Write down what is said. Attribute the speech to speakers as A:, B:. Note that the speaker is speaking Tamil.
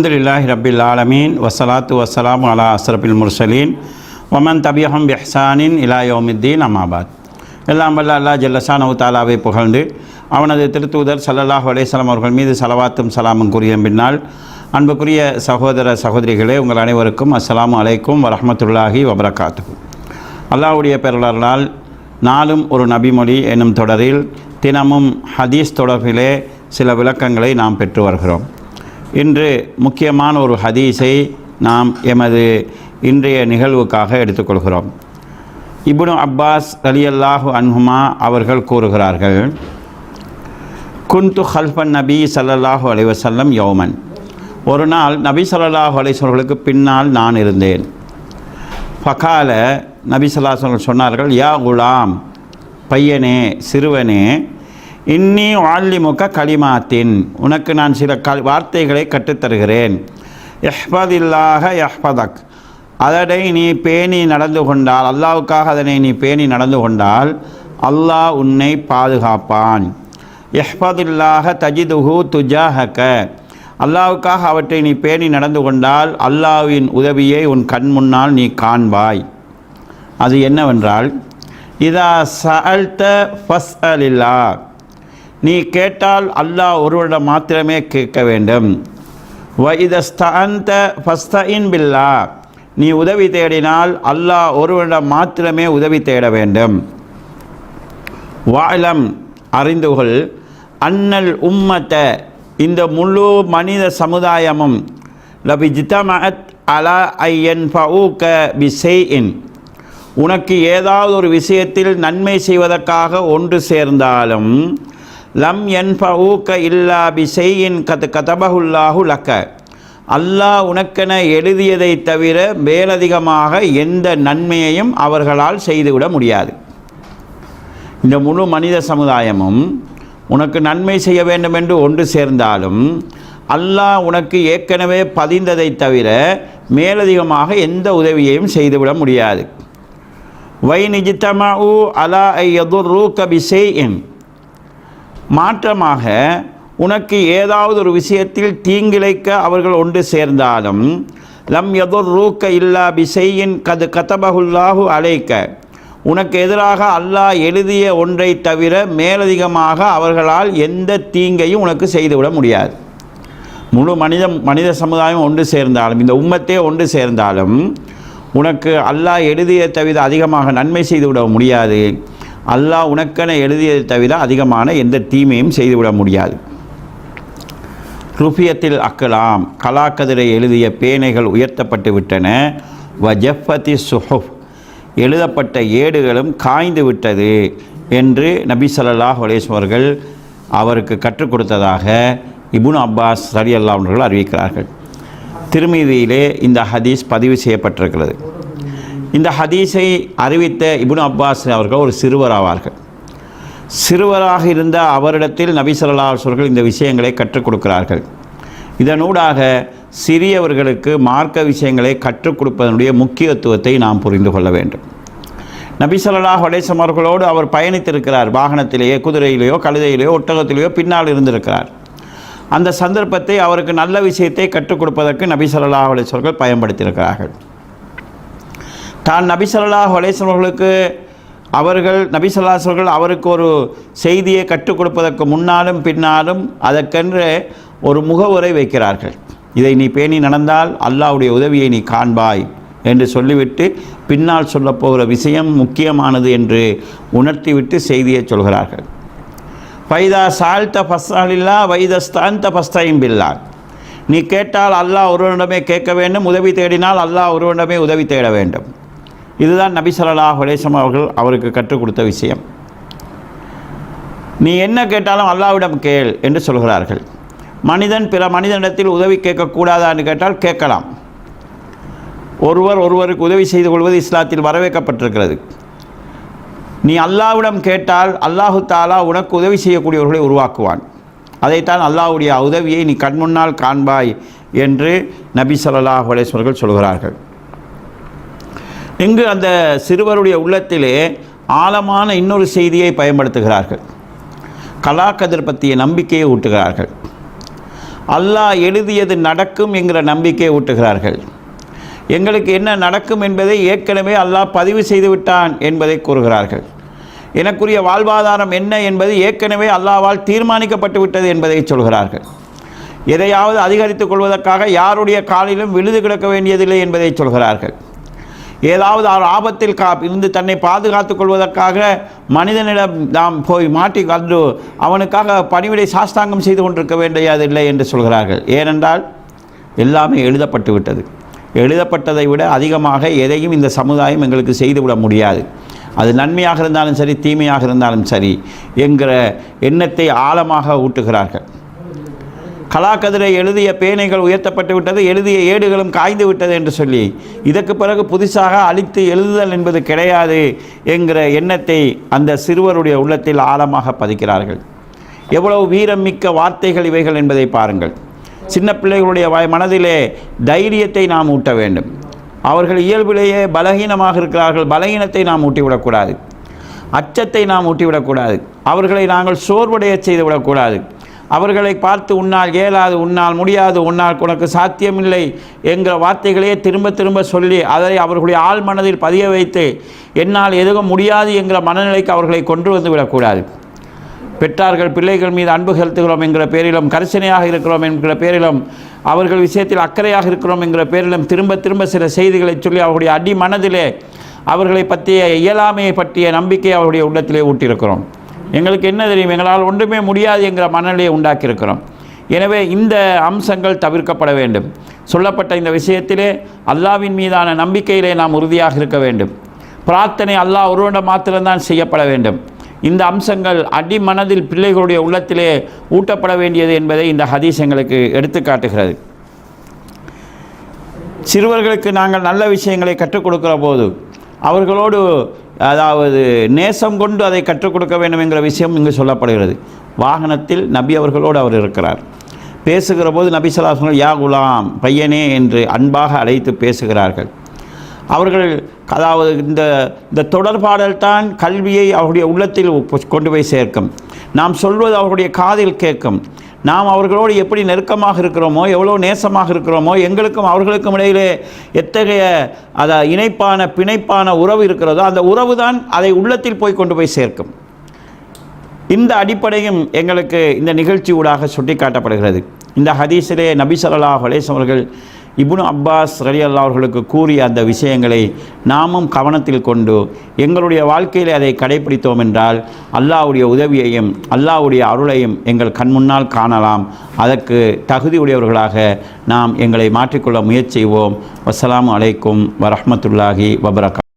A: அல்ஹம்துலில்லாஹி ரப்பில் ஆலமீன் வஸ்ஸலாத்து வஸ்ஸலாமு அலா அஸ்ரஃபில் முர்சலீன் வமன் தபியஹும் பிஹ்சானின் இலா யௌமித்தீன் அம்மாபாத். எல்லாம் வல்ல அல்லாஹ் ஜல்லஷானஹு தஆலாவை புகழ்ந்து அவனது திருத்தூதர் ஸல்லல்லாஹு அலைஹி வஸல்லம் அவர்கள் மீது ஸலவாத்தும் ஸலாமும் கூறிய பின்னால், அன்புக்குரிய சகோதர சகோதரிகளே, உங்கள் அனைவருக்கும் அஸ்ஸலாமு அலைக்கும் வரஹ்மத்துல்லாஹி வபரகாத்துஹு. அல்லாஹ்வுடைய பெருளால் நாளும் ஒரு நபிமொழி என்னும் தொடரில் தினமும் ஹதீஸ் தொடர்பிலே சில விளக்கங்களை நாம் பெற்று வருகிறோம். இன்று முக்கியமான ஒரு ஹதீஸை நாம் எமது இன்றைய நிகழ்வுக்காக எடுத்துக்கொள்கிறோம். இப்னு அப்பாஸ் ரலியல்லாஹு அன்ஹுமா அவர்கள் கூறுகிறார்கள், குன்து ஹல்ஃபன் நபி ஸல்லல்லாஹு அலைஹி வஸல்லம் யௌமன். ஒரு நாள் நபி ஸல்லல்லாஹு அலைஹி வஸல்லுக்கு பின்னால் நான் இருந்தேன். ஃபகால, நபி ஸல்லல்லாஹு அலைஹி வஸல்லம் சொன்னார்கள், யா குலாம், பையனே, சிறுவனே, இன்னி ஆல்லிமுக கலிமாத்தின், உனக்கு நான் சில வார்த்தைகளை கற்றுத்தருகிறேன். இஹ்ஃபதில்லாஹ யஹ்ஃபதக், அதனை நீ பேணி நடந்து கொண்டால், அல்லாஹ்வுக்காக அதனை நீ பேணி நடந்து கொண்டால் அல்லாஹ் உன்னை பாதுகாப்பான். இஹ்ஃபதில்லாஹ தஜிதுஹு துஜாஹக, அல்லாஹ்வுக்காக அவற்றை நீ பேணி நடந்து கொண்டால் அல்லாஹ்வின் உதவியை உன் கண் முன்னால் நீ காண்பாய். அது என்னவென்றால், இதா சஅல்த ஃபஸ்அலில்லாஹ், நீ கேட்டால் அல்லாஹ் ஒருவரிடம் மாத்திரமே கேட்க வேண்டும். வஇதஸ்தஅன்த ஃபஸ்தஇன் பில்லாஹ், நீ உதவி தேடினால் அல்லாஹ் ஒருவரிடம் மாத்திரமே உதவி தேட வேண்டும். வஅலம், அறிந்துகொள், அன்னல் உம்மத, இந்த முழு மனித சமுதாயமும் லபிஜ்தமஅத் அலா ஐயன்ஃபஊக பிஷைஇன், உனக்கு ஏதாவது ஒரு விஷயத்தில் நன்மை செய்வதற்காக ஒன்று சேர்ந்தாலும் லம் யன்ஃபஊக இல்லா பிஷைஇன் கத் கதபஹுல்லாஹு லக, அல்லாஹ் உனக்கென எழுதியதை தவிர மேலதிகமாக எந்த நன்மையையும் அவர்களால் செய்துவிட முடியாது. இந்த முழு மனித சமுதாயமும் உனக்கு நன்மை செய்ய வேண்டும் என்று ஒன்று சேர்ந்தாலும் அல்லாஹ் உனக்கு ஏற்கனவே பதிந்ததை தவிர மேலதிகமாக எந்த உதவியையும் செய்துவிட முடியாது. வைனிஜ்தமஉ அலா ஐயதுர்ரூக பிஷைஇன், மாற்றமாக உனக்கு ஏதாவது ஒரு விஷயத்தில் தீங்கிழைக்க அவர்கள் ஒன்று சேர்ந்தாலும் லம் யதுர்ரூக இல்லா பிஷைஇன் கத் கதபஹுல்லாஹு அலைக்க, உனக்கு எதிராக அல்லாஹ் எழுதிய ஒன்றை தவிர மேலதிகமாக அவர்களால் எந்த தீங்கையும் உனக்கு செய்துவிட முடியாது. முழு மனித சமுதாயம் ஒன்று சேர்ந்தாலும், இந்த உம்மத்தே ஒன்று சேர்ந்தாலும் உனக்கு அல்லாஹ் எழுதிய தவிர அதிகமாக நன்மை செய்துவிட முடியாது. அல்லாஹ் உனக்கென எழுதியதை தவிர அதிகமான எந்த தீமையும் செய்துவிட முடியாது. ருஃபியத்தில் அக்கலாம், கலாக்கதிரை எழுதிய பேனைகள் உயர்த்தப்பட்டு விட்டன. வஜஃபதி சுஹுஃப், எழுதப்பட்ட ஏடுகளும் காய்ந்து விட்டது என்று நபி ஸல்லல்லாஹு அலைஹி வஸல்லம் அவர்கள் அவருக்கு கற்றுக் கொடுத்ததாக இப்னு அப்பாஸ் ரலியல்லாஹு அன்ஹு அவர்கள் அறிவிக்கிறார்கள். திருமீதியிலே இந்த ஹதீஸ் பதிவு செய்யப்பட்டிருக்கிறது. இந்த ஹதீஸை அறிவித்த இப்னு அப்பாஸ் அவர்கள் ஒரு சிறுவர் ஆவார்கள். சிறுவராக இருந்த அவரிடத்தில் நபி ஸல்லல்லாஹு அலைஹி வஸல்லம் இந்த விஷயங்களை கற்றுக் கொடுக்கிறார்கள். இதனூடாக சிறியவர்களுக்கு மார்க்க விஷயங்களை கற்றுக் கொடுப்பதனுடைய முக்கியத்துவத்தை நாம் புரிந்து கொள்ள வேண்டும். நபி ஸல்லல்லாஹு அலைஹி வஸல்லம் அவர்களோடு அவர் பயணித்திருக்கிறார். வாகனத்திலேயோ, குதிரையிலேயோ, கழுதையிலேயோ, ஒட்டகத்திலேயோ பின்னால் இருந்திருக்கிறார். அந்த சந்தர்ப்பத்தை அவருக்கு நல்ல விஷயத்தை கற்றுக் கொடுப்பதற்கு நபி ஸல்லல்லாஹு அலைஹி வஸல்லம் அவர்கள் பயன்படுத்தியிருக்கிறார்கள். தான் நபி ஸல்லல்லாஹு அலைஹி வஸல்லம் அவர்களுக்கு நபி ஸல்லல்லாஹு அலைஹி வஸல்லம் அவருக்கு ஒரு செய்தியை கற்றுக் கொடுப்பதற்கு முன்னாலும் பின்னாலும் அதற்கென்று ஒரு முகவுரை வைக்கிறார்கள். இதை நீ பேணி நடந்தால் அல்லாஹ்வுடைய உதவியை நீ காண்பாய் என்று சொல்லிவிட்டு பின்னால் சொல்லப்போகிற விஷயம் முக்கியமானது என்று உணர்த்திவிட்டு செய்தியை சொல்கிறார்கள். ஃபைதா சால்த ஃபஸ்அலில்லாஹ் வைதஸ்தஅன்த ஃபஸ்தஇன் பில்லாஹ், நீ கேட்டால் அல்லாஹ் ஒருவனிடமே கேட்க வேண்டும், உதவி தேடினால் அல்லாஹ் ஒருவனிடமே உதவி தேட வேண்டும். இதுதான் நபி ஸல்லல்லாஹு அலைஹி வஸல்லம் அவர்கள் அவருக்கு கற்றுக் கொடுத்த விஷயம். நீ என்ன கேட்டாலும் அல்லாஹ்விடம் கேள் என்று சொல்கிறார்கள். மனிதன் பிற மனிதனிடத்தில் உதவி கேட்கக்கூடாதா என்று கேட்டால் கேட்கலாம். ஒருவருக்கு உதவி செய்து கொள்வது இஸ்லாத்தில் வரவேற்கப்பட்டிருக்கிறது. நீ அல்லாஹ்விடம் கேட்டால் அல்லாஹு தஆலா உனக்கு உதவி செய்யக்கூடியவர்களை உருவாக்குவான். அதைத்தான் அல்லாஹ்வுடைய உதவியை நீ கண்முன்னால் காண்பாய் என்று நபி ஸல்லல்லாஹு அலைஹி வஸல்லம் அவர்கள் சொல்கிறார்கள். இங்கு அந்த சிறுவருடைய உள்ளத்திலே ஆழமான இன்னொரு செய்தியை பயன்படுத்துகிறார்கள். கலாக்கதிர் பற்றிய நம்பிக்கையை ஊட்டுகிறார்கள். அல்லாஹ் எழுதியது நடக்கும் என்கிற நம்பிக்கையை ஊட்டுகிறார்கள். எங்களுக்கு என்ன நடக்கும் என்பதை ஏற்கனவே அல்லாஹ் பதிவு செய்து விட்டான் என்பதை கூறுகிறார்கள். எனக்குரிய வாழ்வாதாரம் என்ன என்பது ஏற்கனவே அல்லாஹ்வால் தீர்மானிக்கப்பட்டு விட்டது என்பதை சொல்கிறார்கள். எதையாவது அதிகரித்துக் கொள்வதற்காக யாருடைய காலிலும் விழுது கிடக்க வேண்டியதில்லை என்பதை சொல்கிறார்கள். ஏதாவது ஆபத்தில் இருந்து தன்னை பாதுகாத்துக் கொள்வதற்காக மனிதனிடம் நாம் போய் மாட்டி கண்டு அவனுக்காக பணிவிடை சாஸ்தாங்கம் செய்து கொண்டிருக்க வேண்டியதில்லை என்று சொல்கிறார்கள். ஏனென்றால் எல்லாமே எழுதப்பட்டு விட்டது. எழுதப்பட்டதை விட அதிகமாக எதையும் இந்த சமுதாயம் எங்களுக்கு செய்துவிட முடியாது. அது நன்மையாக இருந்தாலும் சரி, தீமையாக இருந்தாலும் சரி என்கிற எண்ணத்தை ஆழமாக ஊட்டுகிறார்கள். கலாக்கதிரை எழுதிய பேனைகள் உயர்த்தப்பட்டு விட்டது, எழுதிய ஏடுகளும் காய்ந்து விட்டது என்று சொல்லி இதற்கு பிறகு புதுசாக அழித்து எழுதுதல் என்பது கிடையாது என்கிற எண்ணத்தை அந்த சிறுவருடைய உள்ளத்தில் ஆழமாக பதிக்கிறார்கள். எவ்வளவு வீரம் மிக்க வார்த்தைகள் இவைகள் என்பதை பாருங்கள். சின்ன பிள்ளைகளுடைய மனதிலே தைரியத்தை நாம் ஊட்ட வேண்டும். அவர்கள் இயல்பிலேயே பலகீனமாக இருக்கிறார்கள். பலகீனத்தை நாம் ஊட்டிவிடக்கூடாது. அச்சத்தை நாம் ஊட்டிவிடக்கூடாது. அவர்களை நாங்கள் சோர்வடைய செய்துவிடக்கூடாது. அவர்களை பார்த்து உன்னால் இயலாது, உன்னால் முடியாது, உன்னால் உனக்கு சாத்தியமில்லை என்கிற வார்த்தைகளையே திரும்ப திரும்ப சொல்லி அதை அவர்களுடைய ஆழ் மனதில் பதிய வைத்து என்னால் எதுவும் முடியாது என்கிற மனநிலைக்கு அவர்களை கொண்டு வந்து விடக்கூடாது. பெற்றார்கள் பிள்ளைகள் மீது அன்பு செலுத்துகிறோம் என்கிற பேரிலும், கரிசனையாக இருக்கிறோம் என்கிற பேரிலும், அவர்கள் விஷயத்தில் அக்கறையாக இருக்கிறோம் என்கிற பேரிலும் திரும்ப திரும்ப சில செய்திகளை சொல்லி அவர்களுடைய அடி மனதிலே அவர்களை பற்றிய இயலாமையை பற்றிய நம்பிக்கை அவருடைய உள்ளத்திலே ஊட்டியிருக்கிறோம். எங்களுக்கு என்ன தெரியும், எங்களால் ஒன்றுமே முடியாது என்கிற மனநிலையை உண்டாக்கியிருக்கிறோம். எனவே இந்த அம்சங்கள் தவிர்க்கப்பட வேண்டும். சொல்லப்பட்ட இந்த விஷயத்திலே அல்லாஹ்வின் மீதான நம்பிக்கையிலே நாம் உறுதியாக இருக்க வேண்டும். பிரார்த்தனை அல்லாஹ் ஒருவனிடம் மாத்திரம்தான் செய்யப்பட வேண்டும். இந்த அம்சங்கள் அடி மனதில் பிள்ளைகளுடைய உள்ளத்திலே ஊட்டப்பட வேண்டியது என்பதை இந்த ஹதீஸ் எங்களுக்கு எடுத்து காட்டுகிறது. சிறுவர்களுக்கு நாங்கள் நல்ல விஷயங்களை கற்றுக் கொடுக்கிற போது அவர்களோடு அதாவது நேசம் கொண்டு அதை கற்றுக் கொடுக்க வேண்டும் என்கிற விஷயம் இங்கு சொல்லப்படுகிறது. வாகனத்தில் நபி அவர்களோடு அவர் இருக்கிறார். பேசுகிற போது நபி ஸல்லல்லாஹு அலைஹி வஸல்லம் யா குலாம், பையனே என்று அன்பாக அழைத்து பேசுகிறார்கள். அவர்கள் அதாவது இந்த தொடர்பாடல் தான் கல்வியை அவருடைய உள்ளத்தில் கொண்டு போய் சேர்க்கும். நாம் சொல்வது அவர்களுடைய காதில் கேட்கும். நாம் அவர்களோடு எப்படி நெருக்கமாக இருக்கிறோமோ, எவ்வளோ நேசமாக இருக்கிறோமோ, எங்களுக்கும் அவர்களுக்கும் இடையிலே எத்தகைய இணைப்பான பிணைப்பான உறவு இருக்கிறதோ அந்த உறவு தான் அதை உள்ளத்தில் போய் கொண்டு போய் சேர்க்கும். இந்த அடிப்படையும் எங்களுக்கு இந்த நிகழ்ச்சி ஊடாக சுட்டி காட்டப்படுகிறது. இந்த ஹதீஸிலே நபி ஸல்லல்லாஹு அலைஹி வஸல்லம் அவர்கள் இப்னு அப்பாஸ் ரலியல்லாஹு அவர்களுக்கு கூறிய அந்த விஷயங்களை நாமும் கவனத்தில் கொண்டு எங்களுடைய வாழ்க்கையில் அதை கடைபிடித்தோம் என்றால் அல்லாஹ்வுடைய உதவியையும் அல்லாஹ்வுடைய அருளையும் எங்கள் கண் முன்னால் காணலாம். அதற்கு தகுதியுடையவர்களாக நாம் எங்களை மாற்றிக்கொள்ள முயற்சி செய்வோம். வஸ்ஸலாமு அலைக்கும் வரஹ்மத்துல்லாஹி வபரகாத்துஹு.